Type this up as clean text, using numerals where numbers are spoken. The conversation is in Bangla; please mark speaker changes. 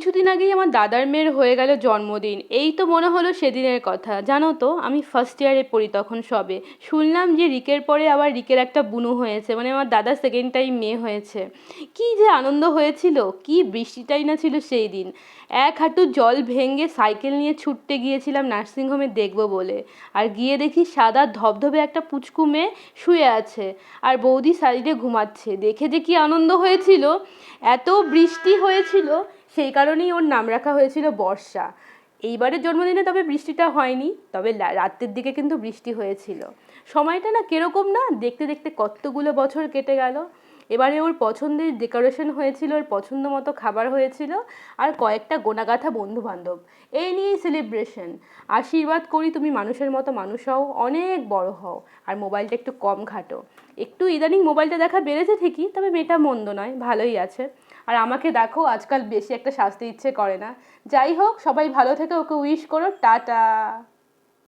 Speaker 1: কিছুদিন আগেই আমার দাদার মেয়ের হয়ে গেল জন্মদিন। এই তো মনে হলো সেদিনের কথা। জানো তো আমি ফার্স্ট ইয়ারে পড়ি তখন সবে। শুনলাম যে রিকের পরে আবার রিকের একটা বুনু হয়েছে, মানে আমার দাদার সেকেন্ড টাইম মেয়ে হয়েছে। কি যে আনন্দ হয়েছিল, কি বৃষ্টিটাই না ছিল সেই দিন। এক হাঁটু জল ভেঙে সাইকেল নিয়ে ছুটতে গিয়েছিলাম নার্সিংহোমে দেখবো বলে। আর গিয়ে দেখি সাদা ধবধবে একটা পুচকু মেয়ে শুয়ে আছে, আর বৌদি সাইডে ঘুমাচ্ছে। দেখে যে কি আনন্দ হয়েছিল। এত বৃষ্টি হয়েছিল, সেই কারণেই ওর নাম রাখা হয়েছিল বর্ষা। এইবারের জন্মদিনে তবে বৃষ্টিটা হয়নি, তবে রাতের দিকে কিন্তু বৃষ্টি হয়েছিল। সময়টা না কিরকম না, দেখতে দেখতে কতগুলো বছর কেটে গেল। এবারে ওর পছন্দের ডেকোরেশন হয়েছিল, ওর পছন্দ মতো খাবার হয়েছিল, আর কয়েকটা গোনাগাথা বন্ধু বান্ধব। এই নিয়েই সেলিব্রেশন। আশীর্বাদ করি তুমি মানুষের মতো মানুষ হও, অনেক বড় হও, আর মোবাইলটা একটু কম ঘাটো। একটু ইদানিং মোবাইলটা দেখা বেড়েছে ঠিকই, তবে মেয়েটা মন্দ নয়, ভালোই আছে। আর আমাকে দেখো, আজকাল বেশি একটা সাজতে ইচ্ছে করে না। যাই হোক, সবাই ভালো থেকে ওকে উইশ করো। টাটা।